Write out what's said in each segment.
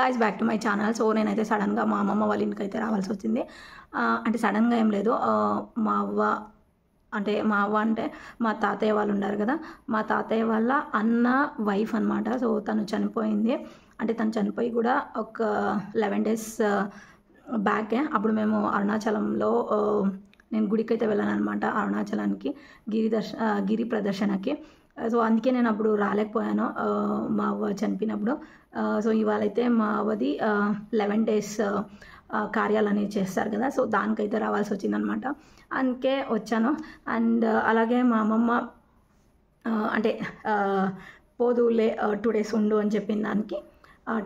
Guys back to my channel. So నేనైతే సడన్గా మా అమ్మమ్మ వాళ్ళ ఇంటికి అయితే రావాల్సి వచ్చింది. అంటే సడన్గా ఏం లేదు, మా అవ్వ అంటే మా తాతయ్య వాళ్ళు ఉన్నారు కదా, మా తాతయ్య వాళ్ళ అన్న వైఫ్ అనమాట. సో తను చనిపోయింది. అంటే తను చనిపోయి కూడా ఒక 11 days బ్యాకే. అప్పుడు మేము అరుణాచలంలో నేను గుడికి అయితే వెళ్ళాను అనమాట, అరుణాచలానికి గిరి ప్రదర్శనకి. సో అందుకే నేను అప్పుడు రాలేకపోయాను మా అవ్వ చనిపోయినప్పుడు. సో ఇవాళైతే మా అవ్వది 11 days కార్యాలు అనేవి చేస్తారు కదా, సో దానికైతే రావాల్సి వచ్చిందనమాట. అందుకే వచ్చాను. అండ్ అలాగే మా అమ్మమ్మ అంటే పోదులే 2 days ఉండు అని చెప్పిన దానికి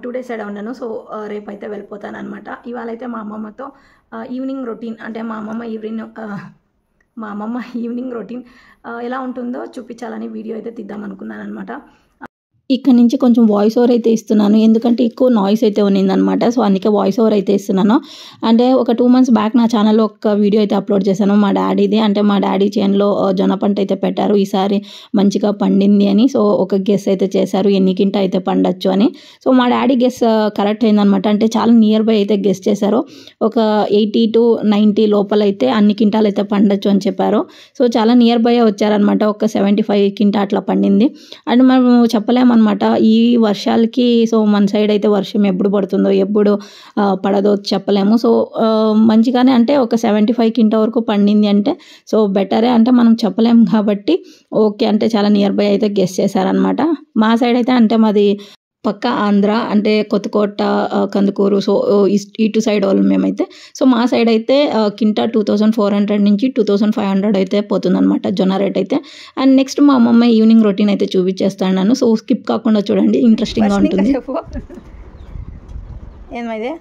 2 days ఎడ ఉన్నాను. సో రేపు అయితే వెళ్ళిపోతాను అనమాట. ఇవాళైతే మా అమ్మమ్మతో ఈవినింగ్ రొటీన్, అంటే మా అమ్మమ్మ ఈవినింగ్ రొటీన్ ఎలా ఉంటుందో చూపించాలని వీడియో అయితే తీద్దాం అనుకున్నాను అనమాట. ఇక్కడ నుంచి కొంచెం వాయిస్ ఓవర్ అయితే ఇస్తున్నాను, ఎందుకంటే ఎక్కువ నాయిస్ అయితే ఉన్నిందనమాట. సో అందుకే వాయిస్ ఓవర్ అయితే ఇస్తున్నాను. అంటే ఒక 2 months బ్యాక్ నా ఛానల్లో ఒక వీడియో అయితే అప్లోడ్ చేశాను మా డాడీది. అంటే మా డాడీ చేనులో జొన్న పంట అయితే పెట్టారు, ఈసారి మంచిగా పండింది అని. సో ఒక గెస్ అయితే చేశారు ఎన్ని కింటా అయితే పండొచ్చు అని. సో మా డాడీ గెస్ కరెక్ట్ అయిందనమాట. అంటే చాలా నియర్ బై అయితే గెస్ చేశారు. ఒక 80 to 90 లోపల అయితే అన్ని కింటాలు అయితే పండొచ్చు అని చెప్పారు. సో చాలా నియర్ బై వచ్చారనమాట. ఒక 75 కింటా అట్లా పండింది. అండ్ మనం చెప్పలేము అనమాట ఈ వర్షాలకి. సో మన సైడ్ అయితే వర్షం ఎప్పుడు పడుతుందో ఎప్పుడు పడదో చెప్పలేము. సో మంచిగానే అంటే ఒక 75 కింటా వరకు పండింది అంటే సో బెటరే, అంటే మనం చెప్పలేము కాబట్టి ఓకే అంటే చాలా నియర్ బై అయితే గెస్ చేశారనమాట. మా సైడ్ అయితే అంటే మాది పక్క ఆంధ్ర, అంటే కొత్తకోట, కందుకూరు, సో ఇటు సైడ్ వాళ్ళు మేమైతే. సో మా సైడ్ అయితే కింటా 2400 నుంచి 2500 అయితే పోతుందన్నమాట జొన్న రేట్ అయితే. అండ్ నెక్స్ట్ మా అమ్మమ్మ ఈవినింగ్ రొటీన్ అయితే చూపించేస్తాను. సో స్కిప్ కాకుండా చూడండి, ఇంట్రెస్టింగ్గా ఉంటుంది. ఏమైంది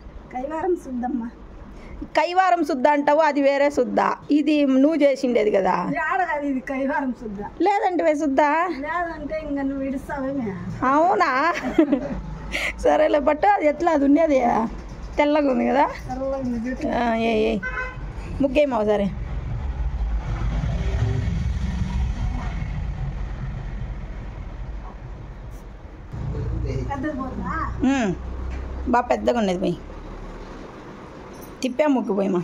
కైవారం శుద్ధ అంటావు, అది వేరే శుద్ధ, ఇది నువ్వు చేసిండేది కదా. ఇది కైవారం శుద్ధ లేదంటే శుద్ధ లేదంటే ఇంకా నువ్వు విడుస్తావేమే. అవునా, సరేలే. బట్ అది ఎట్లా అది ఉండేది తెల్లగా ఉంది కదా. ఏ ముగ్గేమో సరే. బాగా పెద్దగా ఉండేది పోయి తిప్పా ముగ్గు పోయమా.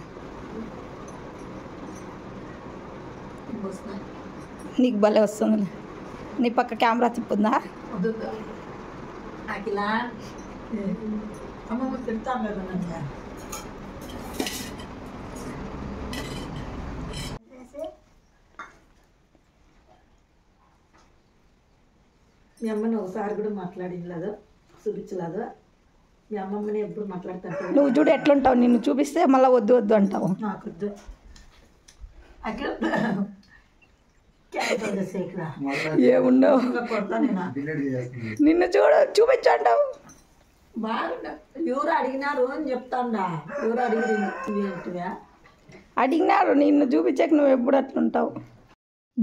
నీకు భలే వస్తుంది. నీ పక్క కెమెరా తిప్పుందా? మీ అమ్మని ఒకసారి కూడా మాట్లాడలేదు, చూపించలేదు. మీ అమ్మమ్మని ఎప్పుడు మాట్లాడతాడు. నువ్వు చూడు ఎట్లుంటావు, నిన్ను చూపిస్తే మళ్ళీ వద్దు వద్దు అంటావు. నాకు వద్దు ఏముండవు, నిన్ను చూపించంటావు. బాగుండా ఎవరు అడిగినారు అని చెప్తాండా. ఎవరు అడిగినా అడిగినారు, నిన్ను చూపించాక నువ్వు ఎప్పుడు అట్లుంటావు.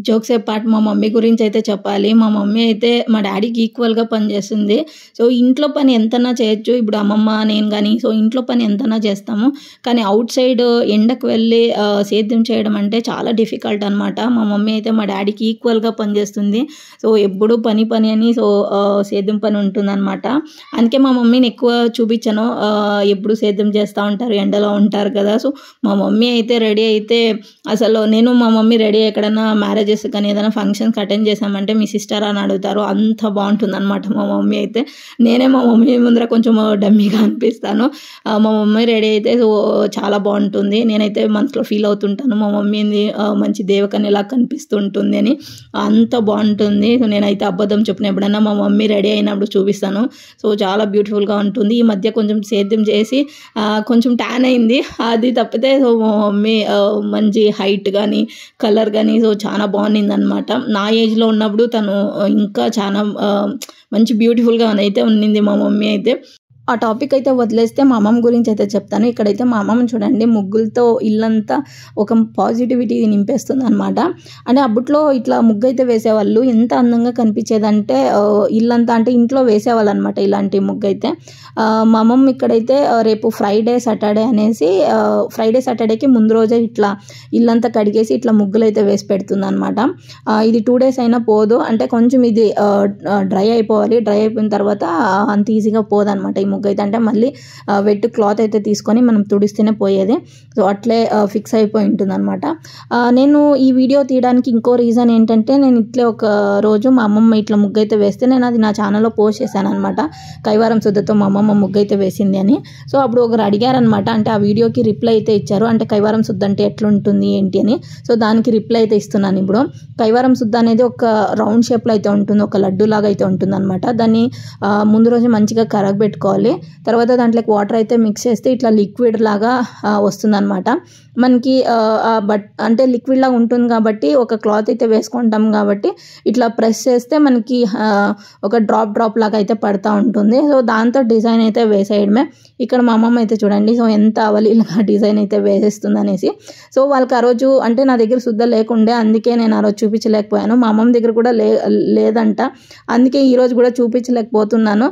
జోక్స్ పార్ట్ మా మమ్మీ గురించి అయితే చెప్పాలి. మా మమ్మీ అయితే మా డాడీకి ఈక్వల్గా పనిచేస్తుంది. సో ఇంట్లో పని ఎంతనా చేయొచ్చు, ఇప్పుడు అమ్మమ్మ నేను కానీ సో ఇంట్లో పని ఎంతనా చేస్తాము, కానీ అవుట్ సైడ్ ఎండకు వెళ్ళి సేద్యం చేయడం అంటే చాలా డిఫికల్ట్ అనమాట. మా మమ్మీ అయితే మా డాడీకి ఈక్వల్గా పనిచేస్తుంది. సో ఎప్పుడు పని అని సో సేద్యం పని ఉంటుందన్నమాట. అందుకే మా మమ్మీని ఎక్కువ చూపించను, ఎప్పుడు సేద్యం చేస్తూ ఉంటారు, ఎండలో ఉంటారు కదా. సో మా మమ్మీ అయితే రెడీ అయితే అసలు నేను మా మమ్మీ రెడీ ఎక్కడన్నా మ్యారేజెస్ కానీ ఏదైనా ఫంక్షన్స్కి అటెండ్ చేసామంటే మీ సిస్టర్ అని అడుగుతారు, అంత బాగుంటుంది అనమాట మా మమ్మీ అయితే. నేనే మా మమ్మీ ముందర కొంచెం డమ్మీగా అనిపిస్తాను. మా మమ్మీ రెడీ అయితే చాలా బాగుంటుంది. నేనైతే మనసులో ఫీల్ అవుతుంటాను మా మమ్మీని మంచి దేవకన్యలా కనిపిస్తుంటుంది అని, అంత బాగుంటుంది. సో నేనైతే అబద్ధం చెప్పిన ఎప్పుడైనా మా మమ్మీ రెడీ అయినప్పుడు చూపిస్తాను. సో చాలా బ్యూటిఫుల్గా ఉంటుంది. ఈ మధ్య కొంచెం సేద్యం చేసి కొంచెం ట్యాన్ అయింది, అది తప్పితే సో మా మమ్మీ మంచి హైట్ కానీ కలర్ కానీ సో చాలా బాగుంది అనమాట. నా ఏజ్లో ఉన్నప్పుడు తను ఇంకా చాలా మంచి బ్యూటిఫుల్గా అయితే ఉన్నింది మా మమ్మీ అయితే. ఆ టాపిక్ అయితే వదిలేస్తే మా అమ్మమ్మ గురించి అయితే చెప్తాను. ఇక్కడైతే మా అమ్మమ్మ చూడండి ముగ్గులతో ఇల్లంతా ఒక పాజిటివిటీ నింపేస్తుంది అనమాట. అంటే అప్పట్లో ఇట్లా ముగ్గు అయితే వేసేవాళ్ళు, ఎంత అందంగా కనిపించేదంటే ఇల్లంతా, అంటే ఇంట్లో వేసేవాళ్ళు అనమాట ఇలాంటి ముగ్గు అయితే. మా అమ్మమ్మ ఇక్కడైతే రేపు ఫ్రైడే సాటర్డే అనేసి ఫ్రైడే సాటర్డేకి ముందు రోజే ఇట్లా ఇల్లంతా కడిగేసి ఇట్లా ముగ్గులు అయితే వేసి పెడుతుంది అనమాట. ఇది 2 days అయినా పోదు, అంటే కొంచెం ఇది డ్రై అయిపోవాలి. డ్రై అయిపోయిన తర్వాత అంత ఈజీగా పోదనమాట ఈ ముగ్గు అయితే. అంటే మళ్ళీ వెట్ క్లాత్ అయితే తీసుకొని మనం తుడిస్తేనే పోయేది. సో అట్లే ఫిక్స్ అయిపోయి ఉంటుంది అనమాట. నేను ఈ వీడియో తీయడానికి ఇంకో రీజన్ ఏంటంటే, నేను ఇట్లే ఒక రోజు మా అమ్మమ్మ ఇట్లా ముగ్గు అయితే వేస్తే నేను అది నా ఛానల్లో పోస్ట్ చేశాను అనమాట. కైవారం శుద్ధతో మా అమ్మమ్మ ముగ్గు అయితే వేసింది అని. సో అప్పుడు ఒకరు అడిగారనమాట, అంటే ఆ వీడియోకి రిప్లై అయితే ఇచ్చారు, అంటే కైవారం శుద్ధ అంటే ఎట్లుంటుంది ఏంటి అని. సో దానికి రిప్లై అయితే ఇస్తున్నాను ఇప్పుడు. కైవారం శుద్ధ అనేది ఒక రౌండ్ షేప్లో అయితే ఉంటుంది, ఒక లడ్డు లాగా అయితే ఉంటుంది అనమాట. దాన్ని ముందు రోజు మంచిగా కరగబెట్టుకోవాలి. తర్వాత దాంట్లోకి వాటర్ అయితే మిక్స్ చేస్తే ఇట్లా లిక్విడ్ లాగా వస్తుందన్నమాట. మనకి అంటే లిక్విడ్ లాగా ఉంటుంది కాబట్టి ఒక క్లాత్ అయితే వేసుకుంటాం కాబట్టి ఇట్లా ప్రెస్ చేస్తే మనకి ఒక డ్రాప్ లాగా అయితే పడుతూ ఉంటుంది. సో దాంతో డిజైన్ అయితే వేసేయడమే. ఇక్కడ మా అమ్మమ్మ అయితే చూడండి, సో ఎంత అవలీలుగా డిజైన్ అయితే వేసేస్తుంది అనేసి. సో వాళ్ళకి ఆ రోజు అంటే నా దగ్గర శుద్ధ లేకుండే, అందుకే నేను ఆ రోజు చూపించలేకపోయాను. మా అమ్మమ్మ దగ్గర కూడా లేదంట, అందుకే ఈరోజు కూడా చూపించలేకపోతున్నాను.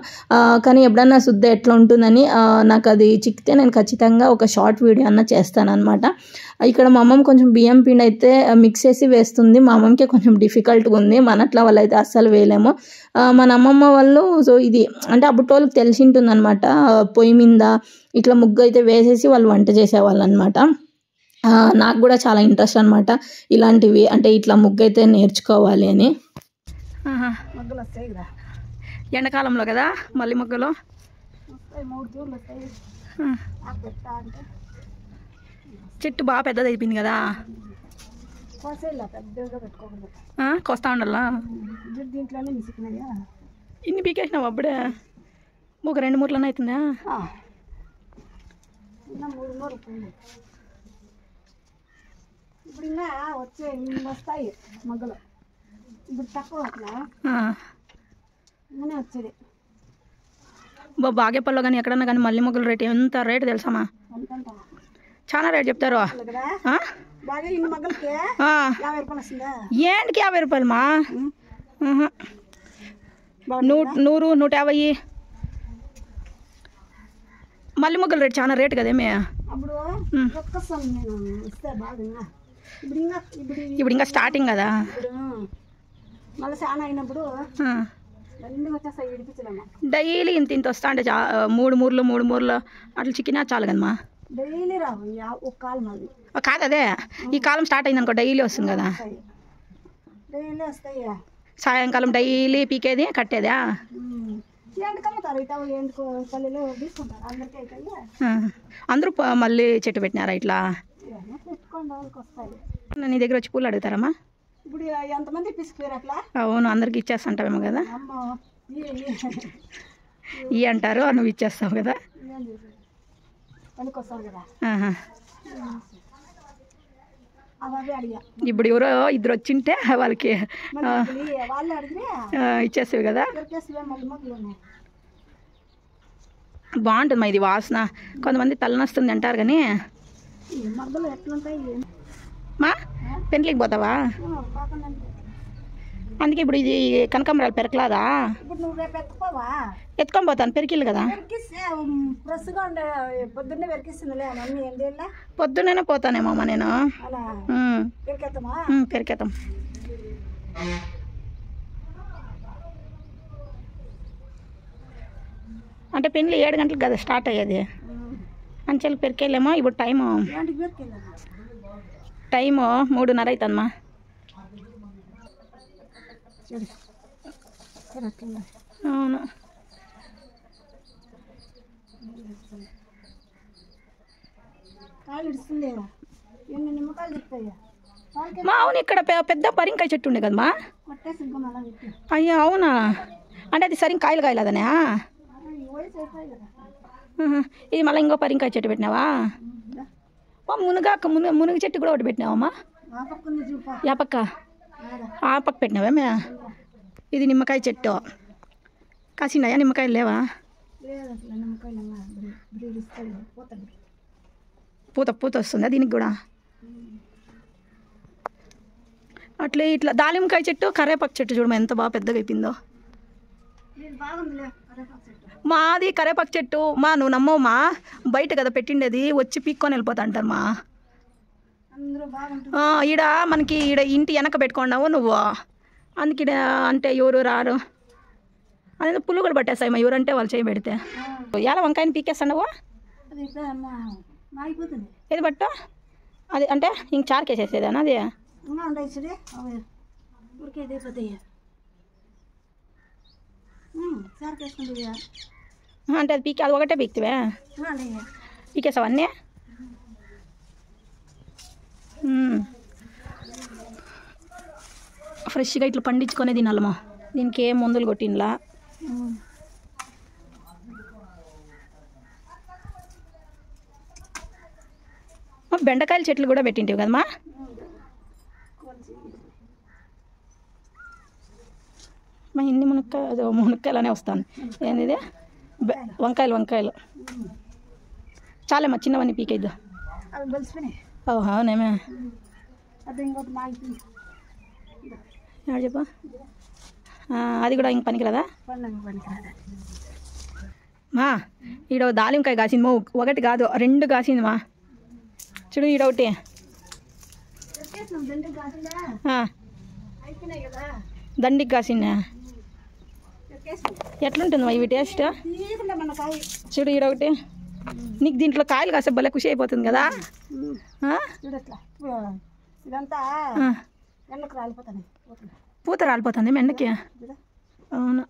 కానీ ఎప్పుడన్నా శుద్ధ ఎట్లా ఉంటుందని నాకు అది చిక్కితే నేను ఖచ్చితంగా ఒక షార్ట్ వీడియో అన్న చేస్తాను అనమాట. ఇక్కడ మా అమ్మమ్మ కొంచెం బియ్యం పిండి అయితే మిక్స్ చేసి వేస్తుంది. మా అమ్మమ్మకి కొంచెం డిఫికల్ట్గా ఉంది, మనట్లా వాళ్ళు అయితే అస్సలు వేయలేము. మన అమ్మమ్మ వాళ్ళు సో ఇది అంటే అప్పటోళ్ళకి తెలిసి ఉంటుంది అనమాట. పొయ్యి మీద ఇట్లా ముగ్గు అయితే వేసేసి వాళ్ళు వంట చేసేవాళ్ళు అనమాట. నాకు కూడా చాలా ఇంట్రెస్ట్ అనమాట ఇలాంటివి, అంటే ఇట్లా ముగ్గు అయితే నేర్చుకోవాలి అని. ముగ్గులు వస్తాయి కదా ఎండాకాలంలో కదా మళ్ళీ ముగ్గులు 3 జూర్లు వస్తాయి. అంటే చెట్టు బాగా పెద్దది అయిపోయింది కదా, పెద్దగా పెట్టుకోకూడదు, కొస్తా ఉండాలా. దీంట్లోనే మిసికినాయా ఇన్ని పీకేసినావు అప్పుడే, ఒక 2 మూరలనే అవుతుందా? 3 మూరలు పోయింది. ఇప్పుడు ఇంకా వస్తాయి మగ్గలు, ఇప్పుడు తక్కువ అట్లా ఇలానే వచ్చేది. బాగేపల్లో కానీ ఎక్కడన్నా కానీ మళ్ళీ మొగ్గలు రేటు ఎంత రేటు తెలుసామా? చాలా రేటు చెప్తారు. ఏంటికి 50 రూపాయలు మా? 100, 150. మళ్ళీ మొగ్గలు రేటు చాలా రేటు కదేమే. ఇప్పుడు ఇంకా స్టార్టింగ్ కదా, మళ్ళీ చాలా అయినప్పుడు డైలీ ఇంత వస్తా అంటే 3 మూరలు అట్లా చిక్కినా చాలు కదమ్మా. డైలీ రావు, ఒక కాలం అది కాదు. అదే ఈ కాలం స్టార్ట్ అయింది అనుకో డైలీ వస్తుంది కదా, డైలీ వస్తాయి. సాయంకాలం డైలీ పీకేది కట్టేదా? అందరూ మళ్ళీ చెట్టు పెట్టినారా ఇట్లా? నీ దగ్గర వచ్చి పూలు అడుగుతారమ్మా? ఇప్పుడు ఎంతమంది పిసిపోయారు అట్లా? అవును, అందరికి ఇచ్చేస్తుంటావేమో కదా. ఈ అంటారు, నువ్వు ఇచ్చేస్తావు కదా. ఇప్పుడు ఎవరో ఇద్దరు వచ్చింటే వాళ్ళకి ఇచ్చేస్తావు కదా. బాగుంటుంది మా ఇది వాసన. కొంతమంది తలనొస్తుంది అంటారు కానీ మా పెంట్లికి పోతావా? అందుకే ఇప్పుడు ఇది కనకాంబరాలు పెరకలాదా? ఎత్తుకొని పోతాను, పెరికిల్లు కదా. పొద్దున్నే పోతానేమో అమ్మ నేను. పెరికేతాం. అంటే పెళ్ళి 7 గంటలకు కదా స్టార్ట్ అయ్యేది, అంచెలు పెరికెళ్ళేమో. ఇప్పుడు టైము 3:30 అవుతుందమ్మా. అవును, మా అవును ఇక్కడ పెద్ద పరింకాయ చెట్టు ఉండే కదమ్మా. అయ్యా అవునా, అంటే అది సరిగ్గా కాయలు కాయలేదనే. ఇది మళ్ళీ ఇంకో పరింకాయ చెట్టు పెట్టినావా? మునగ చెట్టు కూడా ఒకటి పెట్టినావమ్మా. యా పక్క? ఆ పక్క పెట్టినావే. ఇది నిమ్మకాయ చెట్టు. కాసిండాయా నిమ్మకాయలు లేవా? పూత వస్తుందా దీనికి కూడా? అట్లే ఇట్లా దాలింకాయ చెట్టు, కరేపాకు చెట్టు చూడమా ఎంత బాగా పెద్దగా అయిపోయిందో. మాది కరేపాకు చెట్టు మా, నువ్వు నమ్మవుమా, బయట కదా పెట్టిండేది, వచ్చి పీక్కొని వెళ్ళిపోతా అంటారు మా. ఈడ మనకి ఈడ ఇంటి వెనక పెట్టుకున్నావు నువ్వు, అందుకే అంటే ఎవరు రారు. అదే పులుగులు పట్టేస్తాయి మా ఎవరంటే వాళ్ళు చేయి పెడితే. ఎలా వంకాయని పీకేస్తావు? ఏది పట్టు అది అంటే ఇంక చారుకేసేసేదానా అది? అంటే అది పీకే అది ఒకటే పీక్తివే పీకేసావు అన్నీ? ఫ్రెష్గా ఇట్లా పండించుకొని తినాలమ్మా. దీనికి ఏం మందులు కొట్టినలా. బెండకాయల చెట్లు కూడా పెట్టింటివి కదమ్మా. మా ఇన్ని మునక్కాయలనే వస్తాను. ఏంది వంకాయలు చాలేమ్మా, చిన్నవన్నీ పీకేద్దా. అవునేమే చెప్ప అది కూడా ఇంక పనికిరాదా మా? ఈడ దాలింకాయ కాసింది మా, ఒకటి కాదు 2 కాసింది మా. చూడు ఈడొకటి. దండికి కాసిందా? ఎట్లుంటుంది మా ఇవి టేస్ట్? చూడు ఈడొకటి. నీకు దీంట్లో కాయలు కాసే భలే ఖుషి అయిపోతుంది కదా. పూత రాలిపోతుంది మెండకి. అవును.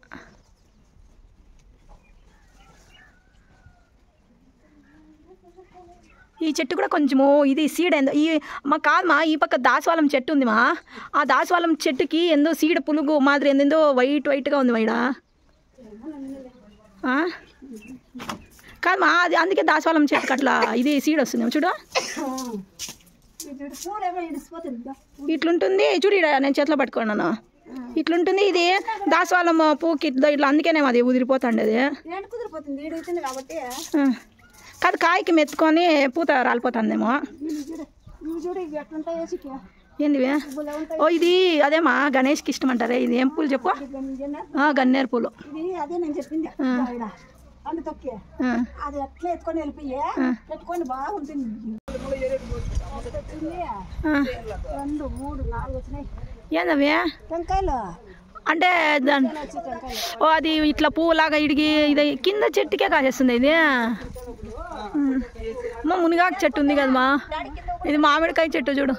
ఈ చెట్టు కూడా కొంచెము ఇది సీడ్ ఏందో ఈ మా కాదు మా, ఈ పక్క దాసవాళం చెట్టు ఉంది మా. ఆ దాసవాళం చెట్టుకి ఏందో సీడ్ పులుగు మాదిరి ఏందో వైట్గా ఉంది వైడా. కాదు మా, అది అందుకే దాసవాళం చెట్టుకి అట్లా ఇది సీడ్ వస్తుంది చూడు. ఇట్లుంటుంది చూడు. నేను చేతిలో పట్టుకున్నాను. ఇట్లుంటుంది ఇది దాసవాళం పూకి ఇట్లా, అందుకేనేమో అది ఉదిరిపోతుంది. అది కాదు కాయకి మెత్తుకొని పూత రాలిపోతుందేమో. ఏందివే? ఓ ఇది అదేమా గణేష్కి ఇష్టం అంటారే. ఇది ఏం పూలు చెప్పు? గన్నేరు పూలు. ఏందవి అంటే ఓ అది ఇట్లా పువ్వులాగా ఇడిగి ఇది కింద చెట్టుకే కాసేస్తుంది. ఇది మా మునిగాకు చెట్టు ఉంది కదమ్మా. ఇది మామిడికాయ చెట్టు చూడు.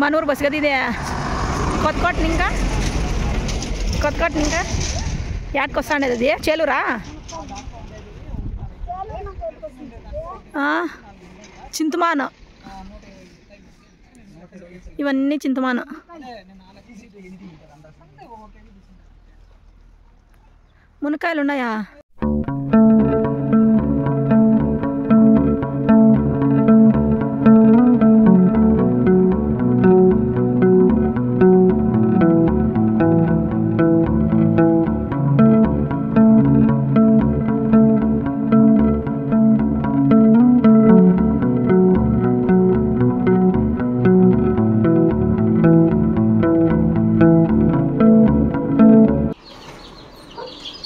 మనూరు బస్సు కదా ఇదే. కొత్తకోటని ఇంకా యాడ్కి వస్తాండేది అది. చేలూరా? చింతమాను. ఇవన్నీ చింతమాను. మునక్కాయలు ఉన్నాయా?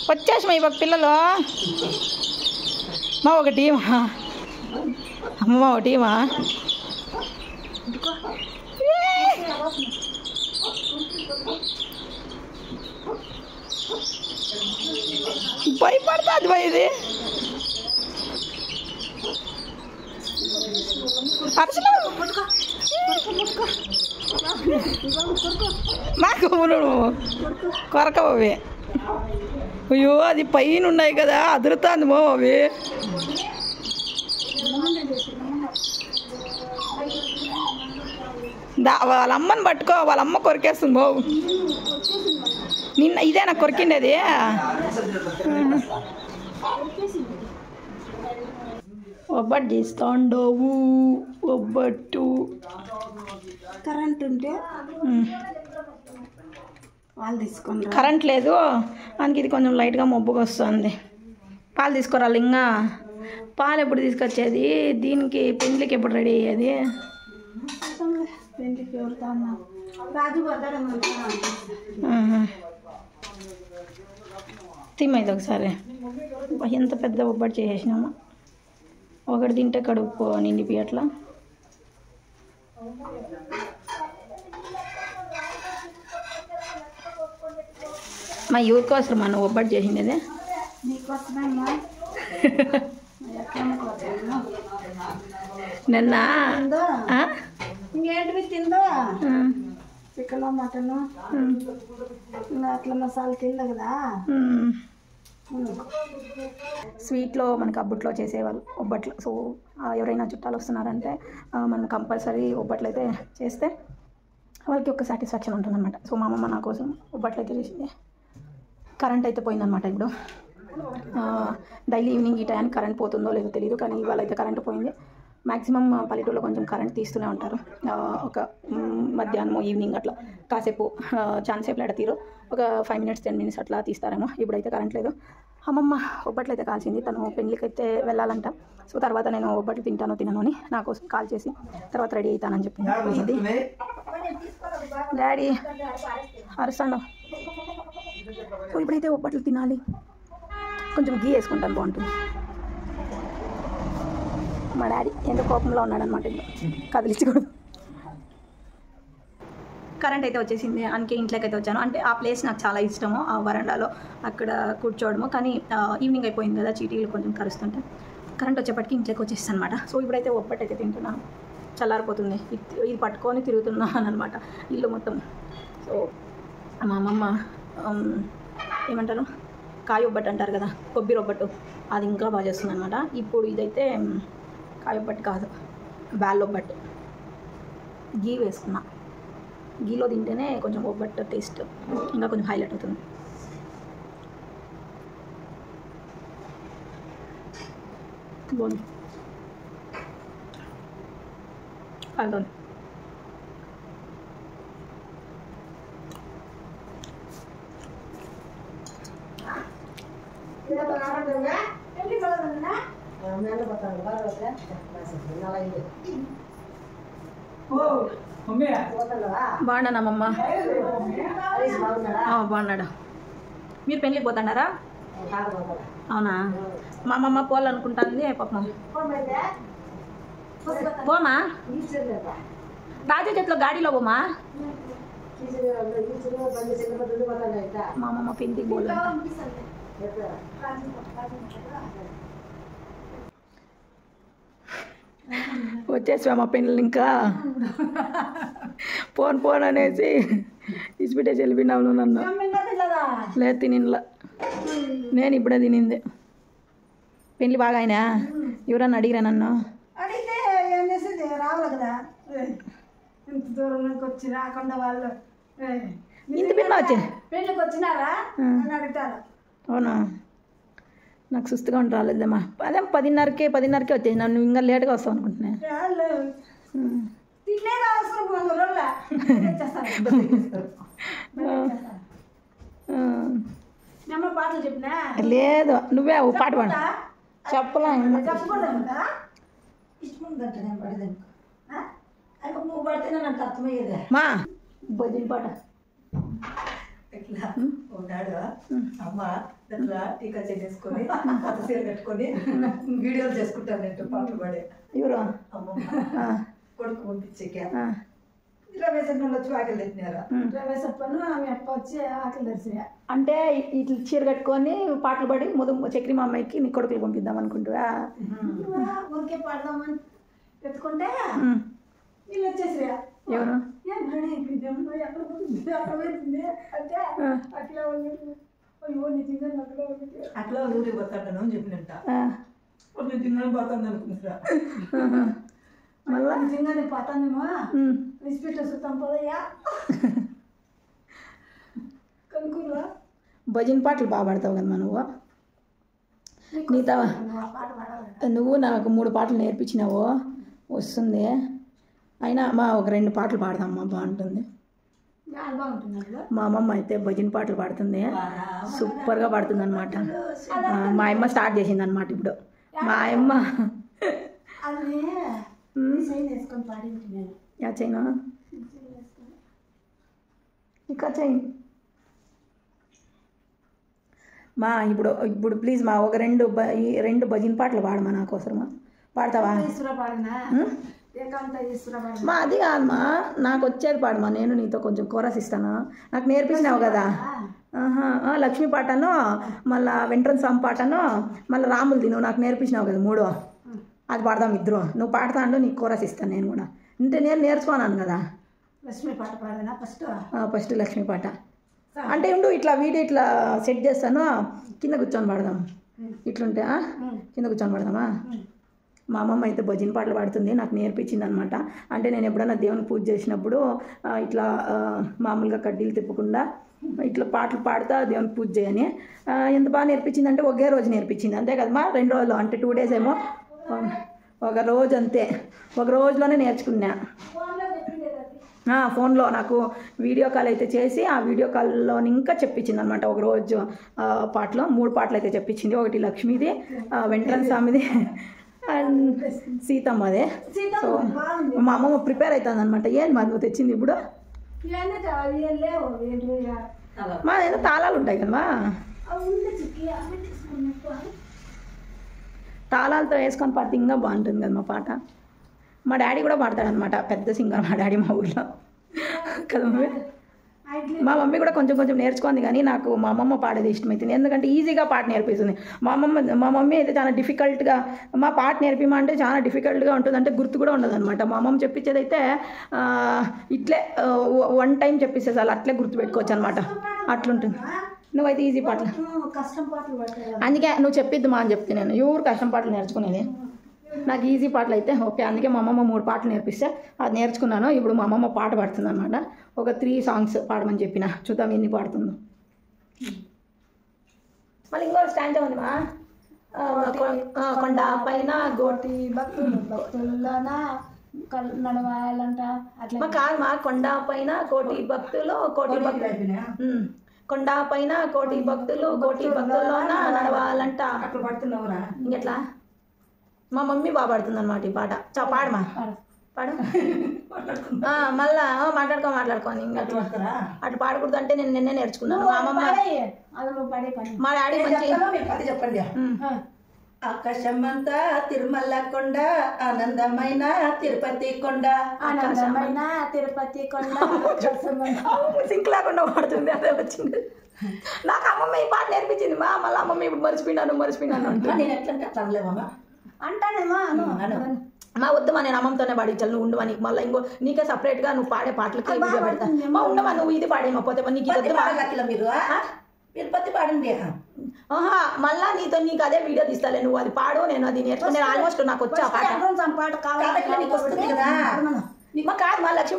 వచ్చేసి ఇవ్వ పిల్లలు మా ఒక టీమా అమ్మ ఒక టీమా. భయపడుతుంది భయ ఇది. మాకు కొరకవి. అయ్యో అది పైన ఉన్నాయి కదా, అదురుతుంది మో అవి. వాళ్ళ అమ్మని పట్టుకో, వాళ్ళ అమ్మ కొరికేస్తుంది మో. నిన్న ఇదే నాకు కొరికిండేది. ఒబ్బట్టు చేస్తాండవు. ఒబ్బట్టు కరెంట్ ఉంటే పాలు తీసుకోండి. కరెంట్ లేదు అందుకే ఇది కొంచెం లైట్గా మబ్బుగా వస్తుంది. పాలు తీసుకురాలి. ఇంకా పాలు ఎప్పుడు తీసుకొచ్చేది? దీనికి పెండ్లికి ఎప్పుడు రెడీ అయ్యేది? తిమ్మైంది ఒకసారి. ఎంత పెద్ద ఒబ్బట్టు చేసేసినాము. ఒకటి తింటే కడుపు నిండిపి అట్లా. మా ఊరి కోసం మనం ఒబ్బట్టు చేసింది అదే నిన్న ఇంకేంటివి తిందో చికెన్ మటన్ ఇంకా అట్లా మసాలా తిందా కదా. స్వీట్లో మనకి అబ్బుట్లో చేసేవాళ్ళు ఒబ్బట్లు. సో ఎవరైనా చుట్టాలు వస్తున్నారంటే మనం కంపల్సరీ ఒబ్బట్లు అయితే చేస్తే వాళ్ళకి ఒక సాటిస్ఫాక్షన్ ఉంటుందన్నమాట. సో మా అమ్మమ్మ నా కోసం ఒబ్బట్లు అయితే చేసింది. కరెంట్ అయితే పోయిందనమాట. ఇప్పుడు డైలీ ఈవినింగ్ ఈ టైంకి కరెంట్ పోతుందో లేదో తెలియదు, కానీ ఇవాళ అయితే కరెంట్ పోయింది. మ్యాక్సిమం పల్లెటూరులో కొంచెం కరెంట్ తీస్తూనే ఉంటారు. ఒక మధ్యాహ్నం ఈవినింగ్ అట్లా కాసేపు చాలాసేపు తీరు ఒక 5 minutes 10 minutes అట్లా తీస్తారేమో. ఇప్పుడైతే కరెంట్ లేదు. అమ్మమ్మ ఒబ్బట్లు అయితే కాల్చింది. తను పెళ్ళికి అయితే వెళ్ళాలంట. సో తర్వాత నేను ఒబ్బట్లు తింటానో తినను అని నా కోసం కాల్ చేసి తర్వాత రెడీ అవుతానని చెప్పింది. డాడీ అరుస్తాను. సో ఇప్పుడైతే ఒబ్బట్లు తినాలి. కొంచెం గీ వేసుకుంటాను, బాగుంటుంది. మా డాడీ ఎంత కోపంలో ఉన్నాడనమాట. కదిలించకూడదు. కరెంట్ అయితే వచ్చేసింది. అందుకే ఇంట్లోకి అయితే వచ్చాను. అంటే ఆ ప్లేస్ నాకు చాలా ఇష్టము, ఆ వరండాలో అక్కడ కూర్చోవడము. కానీ ఈవినింగ్ అయిపోయింది కదా, చీటీలు కొంచెం కరుస్తుంటే కరెంట్ వచ్చేప్పటికి ఇంట్లోకి వచ్చేస్తాను అనమాట. సో ఇప్పుడైతే ఒబ్బట్టు అయితే తింటున్నాను. చల్లారిపోతుంది. ఇది పట్టుకొని తిరుగుతున్నాను అనమాట ఇల్లు మొత్తం. సో మా అమ్మమ్మ ఏమంటారు కాయ ఒబ్బట్టు అంటారు కదా, కొబ్బరి ఒబ్బట్టు, అది ఇంకా బాగా చేస్తుంది అనమాట. ఇప్పుడు ఇదైతే కాయ ఒబ్బట్టు కాదు, బ్యాల్ ఒబ్బట్టు. గీ వేసుకున్నా. గీలో తింటేనే కొంచెం ఒబ్బట్టు టేస్ట్ ఇంకా కొంచెం హైలైట్ అవుతుంది. బాగుంది. కాలుతుంది. బాగున్నానమ్మమ్మ. బాగున్నాడా? మీరు పెళ్ళికి పోతున్నారా? అవునా? మా అమ్మమ్మ పోవాలనుకుంటుంది. పాపం పోమా, రాజు చేతిలో గాడిలో పోమా. మా అమ్మమ్మ పెళ్ళికి పోలే. వచ్చేసా మా పెళ్ళి. ఇంకా పోన్ అనేసి ఇసిపెట్టేసి వెళ్ళిపోయినావు నువ్వు నన్ను. లేదు తినిలా, నేను ఇప్పుడే తినింది. పెళ్ళి బాగా అయినా ఎవరన్నా అడిగిరా నన్ను? అడిగితే ఏం చేసేది, రావాలి కదా. ఇంత దూరం నుంచి వచ్చి రాకుండా వాళ్ళు ఇంత పిల్ల వచ్చి పెళ్ళికి వచ్చినారా అని అడుగుతారు. అవునా? నాకు సుస్తుగా ఉండి రాలేదమ్మా. అదే 10:30కే వచ్చేసి నన్ను ఇంకా లేట్గా వస్తావు అనుకుంటున్నా. పాటలు చెప్పినా లేదు, నువ్వే పాట పాడు. చెప్పలా చెప్పకూడదా? ఇష్టముందంట నేను పడేదానికి. నువ్వు పడితేనే నాకు అర్థమయ్యేదే. మా భజన పాట ఇట్లా ఉన్నాడు. అమ్మ ఇట్లా టీకా చేసుకొని కొత్త సీర కట్టుకొని వీడియోలు చేసుకుంటానంట పాటలు పడే. ఎవరు? అమ్మమ్మ కొడుకు పంపించేకే రమేశప్పని వచ్చి ఆకలి తెచ్చినారు. రమేశప్పను ఆమె అప్ప వచ్చి ఆకలి తెచ్చినా. అంటే ఇట్లా చీర కట్టుకొని పాటలు పాడి చక్రి మా అమ్మాయికి నీ కొడుకులు పంపిద్దాం అనుకుంటువా? ఊరికే పాడదామని పెట్టుకుంటే వీళ్ళు వచ్చేసిరా. ఎవరు? అక్కడ పోతుంది అంటే అట్లా అయ్యో నిజంగా అట్లా ఊరికి పోతాను అని చెప్పినట్ట. నిజంగానే పోతాను అనుకుంటున్నా. మళ్ళా నిజంగానే పోతానేమో విసిపెట్ట సుతాం పోదయ్యా కనుక్కురా. భజన పాటలు బాగా పాడతావు కదమ్మా నువ్వు. నీతో నువ్వు నాకు 3 పాటలు నేర్పించినావు, వస్తుంది. అయినా మా ఒక 2 పాటలు పాడదామ్మా, బాగుంటుంది. మా అమ్మమ్మ అయితే భజన పాటలు పాడుతుంది, సూపర్గా పాడుతుంది అనమాట. మా అమ్మ స్టార్ట్ చేసింది అనమాట ఇప్పుడు. మా అమ్మ యా చైనా ఇంకా చైన్ మా ఇప్పుడు ప్లీజ్ మా ఒక 2 భజన పాటలు పాడమా నా కోసమా. పాడతావా? మా అది కాదమ్మా, నాకు వచ్చేది పాడమా, నేను నీతో కొంచెం కోరస్ ఇస్తాను, నాకు నేర్పించినావు కదా. లక్ష్మీ పాటను, మళ్ళీ వెంట్రన్ స్వామి పాటను, మళ్ళీ రాములది నువ్వు నాకు నేర్పించినావు కదా 3, అది పాడదాం ఇద్దరు. నువ్వు పాడతా అంటూ నీకు కోరస్ ఇస్తాను నేను కూడా. అంటే నేను నేర్చుకున్నాను కదా. లక్ష్మీ పాట పాడనా ఫస్ట్ లక్ష్మీ పాట అంటే ఉండు, ఇట్లా వీడియో ఇట్లా సెట్ చేస్తాను, కింద కూర్చొని పాడదాం. ఇట్లుంటే కింద కూర్చొని పాడదామా. మా అమ్మమ్మ అయితే భజన పాటలు పాడుతుంది, నాకు నేర్పించింది అనమాట. అంటే నేను ఎప్పుడైనా దేవుని పూజ చేసినప్పుడు ఇట్లా మామూలుగా కడ్డీలు తిప్పకుండా ఇట్లా పాటలు పాడుతా దేవుని పూజ చేయని. ఎంత బాగా నేర్పించింది అంటే ఒకే రోజు నేర్పించింది, అంతే కదమ్మా. 2 రోజులు అంటే 2 days ఏమో, ఒక రోజు అంతే, ఒక రోజులోనే నేర్చుకున్నా. ఫోన్లో నాకు వీడియో కాల్ అయితే చేసి ఆ వీడియో కాల్లో ఇంకా చెప్పించింది అనమాట. ఒక రోజు పాటలో 3 పాటలు అయితే చెప్పించింది. ఒకటి లక్ష్మీది, వెంట్రన్ స్వామిది అండ్ సీతమ్మదే. సో మా అమ్మమ్మ ప్రిపేర్ అవుతుంది అనమాట. ఏంది మా నువ్వు తెచ్చింది ఇప్పుడు? మా ఏదో తాళాలు ఉంటాయి కదమ్మా, తాళాలతో వేసుకొని పాడితే ఇంకా బాగుంటుంది కదా మా పాట. మా డాడీ కూడా పాడతాడనమాట, పెద్ద సింగర్ మా డాడీ మా ఊళ్ళో కదా మమ్మీ. మా మమ్మీ కూడా కొంచెం కొంచెం నేర్చుకుంది, కానీ నాకు మా అమ్మమ్మ పాడేది ఇష్టమవుతుంది, ఎందుకంటే ఈజీగా పాట నేర్పిస్తుంది. మా మమ్మీ అయితే చాలా డిఫికల్ట్గా, మా పాట నేర్పిమంటే చాలా డిఫికల్ట్గా ఉంటుంది, అంటే గుర్తు కూడా ఉండదు అనమాట. మా అమ్మమ్మ చెప్పించేది అయితే ఇట్లే 1 time చెప్పిస్తే చాలు, అట్లే గుర్తుపెట్టుకోవచ్చు అనమాట, అట్లుంటుంది. నువ్వైతే ఈజీ పాటలు, అందుకే నువ్వు చెప్పిద్దు మా అని చెప్తే నేను ఎవరు కష్టం పాటలు నేర్చుకునేది, నాకు ఈజీ పాటలు అయితే ఓకే. అందుకే మా అమ్మమ్మ 3 పాటలు నేర్పిస్తే అది నేర్చుకున్నాను. ఇప్పుడు మా అమ్మమ్మ పాట పాడుతుంది అనమాట, ఒక 3 songs పాడమని చెప్పిన, చూద్దాం ఎన్ని పాడుతుందో. మళ్ళీ ఇంకో స్టాండ్ ఉంది మా, కొండ పైన గోటి భక్తులన నడవాలంట అట్లా కాదు మా, కొండ పైన కోటి భక్తులు, కోటి భక్తులు, కొండ పైన కోటి భక్తులు, కోటి భక్తుల్లోన నడవాలంట. అక్కడ పడుతున్నావురా ఇంకెట్లా? మా మమ్మీ బాగా పాడుతుంది అనమాట ఈ పాట. పాడమా, పాడు. మళ్ళా మాట్లాడుకోని ఇంకా అటు పాడకూడదు అంటే నేను నిన్నే నేర్చుకున్నాను. మా అమ్మమ్మ, మా డాడీ మంచి చెప్పండి. ఆకాశమంతా తిరుమల కొండ, ఆనందమైన తిరుపతి కొండ, ఆనందమైన తిరుపతి కొండ. సింక్ లేకుండా పాడుతుంది, అదే వచ్చింది. నాకు అమ్మమ్మ ఈ పాట నేర్పించింది మా, మళ్ళీ అమ్మమ్మ ఇప్పుడు మర్చిపోయినాను అంటే నేను ఎట్లంటే అట్లా అంటానేమా మా వద్దుమా, నేను అమ్మతోనే పాడించాలి, నువ్వు ఉండమా, నీకు మళ్ళీ ఇంకో నీకే సపరేట్గా నువ్వు పాడే పాటలకి వీడియో పెడతా. మా ఉండమా, నువ్వు ఇది పాడేమో పోతే నీకు మీరు తిరుపతి పాడండి. మళ్ళా నీకు అదే వీడియో తీస్తాలే, నువ్వు అది పాడు, నేను అది నేర్చుకుని ఆల్మోస్ట్ నాకు వచ్చి ఆ పాట కాదు మా లక్ష్మీ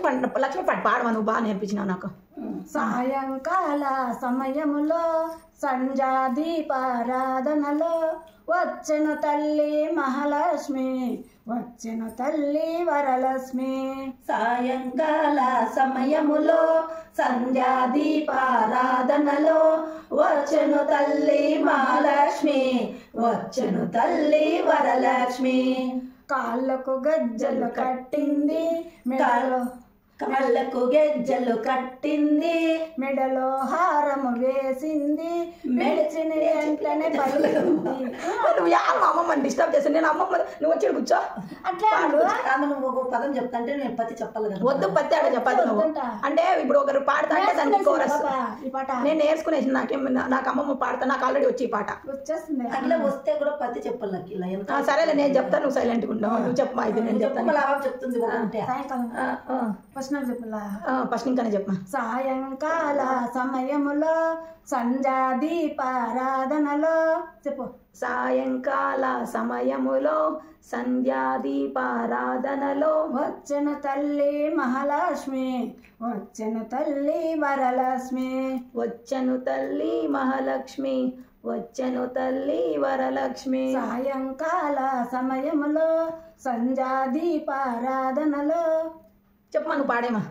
పాట పాడమా, నువ్వు బాగా నేర్పించినావు నాకు. సాయంకాల సమయములో సంధ్యా దీపారాధనలో వచ్చెను తల్లి మహాలక్ష్మి, వచ్చెను తల్లి వరలక్ష్మి. సాయంకాల సమయములో సంధ్యా దీపారాధనలో వచ్చెను తల్లి మహాలక్ష్మి, వచ్చెను తల్లి వరలక్ష్మి. కాళ్ళకు గజ్జలు కట్టింది, కాళ్ళకు గజ్జలు కట్టింది, మెడలో హారము వేసింది, మెడిచిన వెంటనే పలికింది. నువ్వు మా అమ్మమ్మని డిస్టర్బ్ చేసి, నేను అమ్మమ్మ నువ్వు వచ్చి కూర్చో. అట్లా నువ్వు ఒక పదం చెప్తా అంటే నేను పత్తి చెప్పాలి కదా. వద్దు పత్తి ఆడ చెప్పాలి నువ్వు, అంటే ఇప్పుడు ఒకరు పాడతా అంటే దానికి కోరస్ ఈ పాట నేను నేర్చుకునేసి, నాకు అమ్మమ్మ పాడతా, నాకు ఆల్రెడీ వచ్చి ఈ పాట వచ్చేస్తుంది. అట్లా వస్తే కూడా పత్తి చెప్పాలి. సరేలే నేను చెప్తాను, నువ్వు సైలెంట్గా ఉంటావు, నువ్వు చెప్పమా. ఇది నేను చెప్తాను, చెప్తుంది ఫస్ట్ ఇంకానే చెప్పమా. సాయంకాల సమయములో సంధ్యా దీపారాధనలో చెప్పు. సాయంకాల సమయములో సంధ్యా దీపారాధనలో వచ్చెను తల్లి మహాలక్ష్మి, వచ్చెను తల్లి వరలక్ష్మి, వచ్చెను తల్లి మహాలక్ష్మి, వచ్చెను తల్లి వరలక్ష్మి. సాయంకాల సమయములో సంధ్యా దీపారాధనలో చెప్పమా, నువ్వు పాడేమా.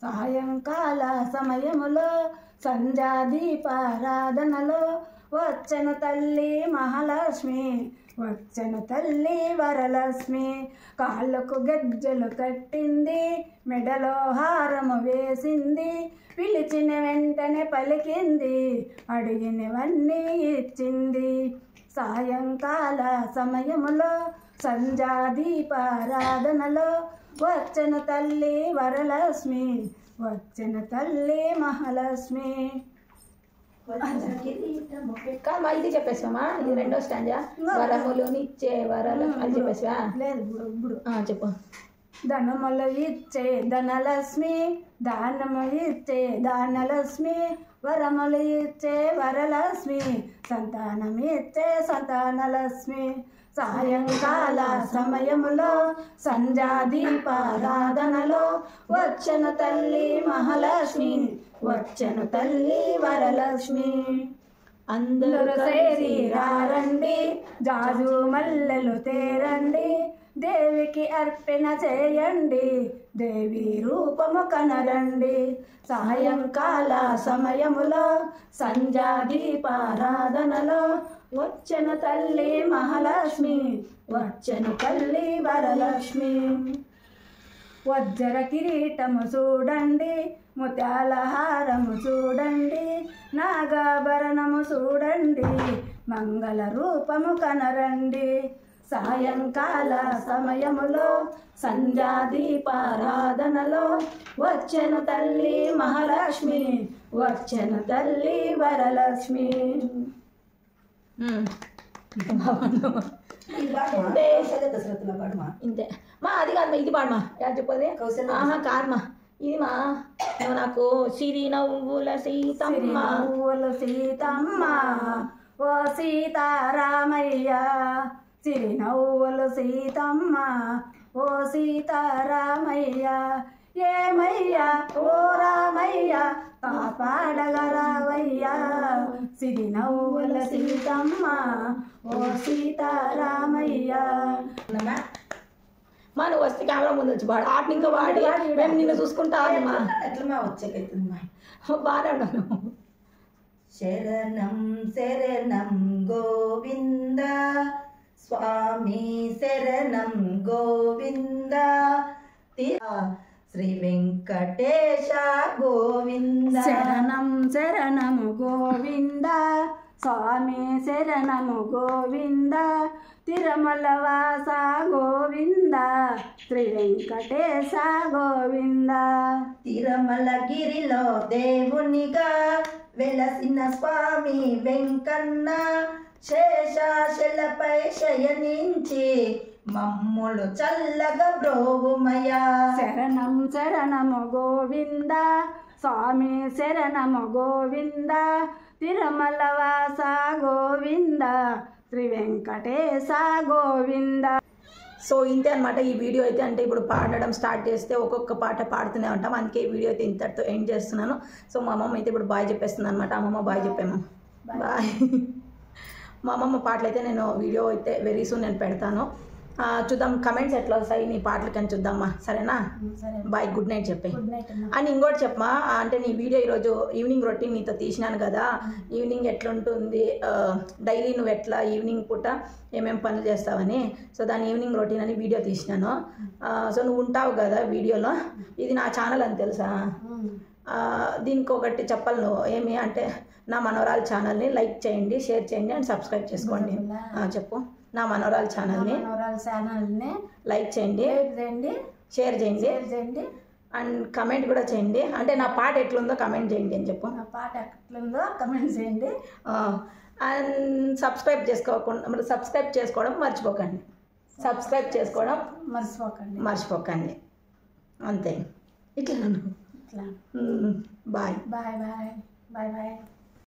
సాయంకాల సమయములో సంధ్యా దీపారాధనలో వచ్చెను తల్లి మహాలక్ష్మి, వచ్చెను తల్లి వరలక్ష్మి. కాళ్ళకు గజ్జలు కట్టింది, మెడలో హారము వేసింది, పిలిచిన వెంటనే పలికింది, అడిగినవన్నీ ఇచ్చింది. సాయంకాల సమయములో సంధ్యా దీపారాధనలో వచ్చన తల్లి వరలక్ష్మి వచ్చన తల్లి మహాలక్ష్మి. కాదమ్మా ఇది చెప్పేసామా, ఇది రెండో స్టాంజా. వరములు నిచ్చే వరల అది చెప్పేసా? లేదు ఇప్పుడు చెప్పు. ధనములు ఇచ్చే ధనలక్ష్మి దానము ఇచ్చే దానలక్ష్మి వరములు ఇచ్చే వరలక్ష్మి సంతానం ఇచ్చే సంతానలక్ష్మి. సాయంకాల సమయములో సంధ్యాదీపారాధనలో వచ్చన తల్లి మహాలక్ష్మి వచ్చను తల్లి వరలక్ష్మి. అందరూ సేరి రారండి జాజు మల్లెలు తేరండి దేవికి అర్పణ చేయండి దేవి రూపము కనరండి. సాయంకాల సమయములో సంధ్యాదీపారాధనలో వచ్చను తల్లి మహాలక్ష్మి వచ్చను తల్లి వరలక్ష్మి. వజ్ర కిరీటము చూడండి ముత్యాల హారము చూడండి నాగాభరణము చూడండి మంగళ రూపము కనరండి. సాయంకాల సమయములో సంధ్యాదీపారాధనలో వచ్చను తల్లి మహాలక్ష్మి వచ్చను తల్లి వరలక్ష్మి. ఇంతే మా, అది కాదమ్మా ఇది పాడమా. యాడ్ చెప్పదే? కాదమ్మా ఇది మా. నువ్వు నాకు సిరి నవ్వుల సీతమ్మ సీతమ్మ ఓ సీతారామయ్య సిరి నవ్వుల సీతమ్మ ఓ సీతారామయ్య ఏమయ్యా ఓ రామయ్య కాపాడగరావయ్యా సిరి నవ్వుల సీతమ్మ ఓ సీతారామయ్య. మా నువ్వు వస్తే కెమెరా ముందు వచ్చి పాడు ఆట ఇంకా వాడి మేము నిన్ను చూసుకుంటా ఎట్లా వచ్చేకైతుందమ్మా బాగా ఉన్నాను. శరణం శరణం గోవింద స్వామి శరణం గోవింద శ్రీ వెంకటేశ గోవింద. శరణం శరణము గోవింద స్వామి శరణము గోవింద తిరుమల వాస గోవింద శ్రీ వెంకటేశ గోవింద. తిరుమలగిరిలో దేవునిగా వెలసిన స్వామి వెంకన్న శేషాశలపై శయనించి మమ్ములు చల్లగా బ్రోవుమయా. శరణం శరణము గోవింద స్వామి శరణము గోవింద తిరుమల వాస గోవింద శ్రీ వెంకటేశ గోవింద. సో ఇంతే అనమాట ఈ వీడియో అయితే. అంటే ఇప్పుడు పాడడం స్టార్ట్ చేస్తే ఒక్కొక్క పాట పాడుతూనే ఉంటాం, అందుకే ఈ వీడియో అయితే ఇంతటితో ఎండ్ చేస్తున్నాను. సో మా అమ్మమ్మ అయితే ఇప్పుడు బాయ్ చెప్పేస్తుంది అనమాట. అమ్మమ్మ బాయ్ చెప్పాము. బాయ్. మా అమ్మమ్మ పాటలు అయితే నేను వీడియో అయితే వెరీ సూన్ నేను పెడతాను. చూద్దాం కమెంట్స్ ఎట్లా వస్తాయి నీ పాటలకని చూద్దామా, సరేనా? బాయ్, గుడ్ నైట్ చెప్పే. అండ్ ఇంకోటి చెప్పమా, అంటే నీ వీడియో ఈరోజు ఈవినింగ్ రొటీన్ నీతో తీసినాను కదా, ఈవినింగ్ ఎట్లుంటుంది డైలీ నువ్వు ఎట్లా ఈవినింగ్ పూట ఏమేమి పనులు చేస్తావని. సో దాని ఈవినింగ్ రొటీన్ అని వీడియో తీసినాను. సో నువ్వు ఉంటావు కదా వీడియోలో, ఇది నా ఛానల్ అని తెలుసా? దీనికి ఒకటి చెప్పాలి నువ్వు, ఏమి అంటే నా మనోరాల్ ఛానల్ని లైక్ చేయండి, షేర్ చేయండి అండ్ సబ్స్క్రైబ్ చేసుకోండి. చెప్పు. నా మనోరాల్ ఛానల్ని లైక్ చేయండి, షేర్ చేయండి అండ్ కమెంట్ కూడా చేయండి. అంటే నా పాట ఎట్లుందో కమెంట్ చేయండి అని చెప్పు. నా పాట ఎట్లుందో కమెంట్ చేయండి. అండ్ సబ్స్క్రైబ్ చేసుకోవడం మర్చిపోకండి. మర్చిపోకండి అంతే. ఇట్లా బాయ్.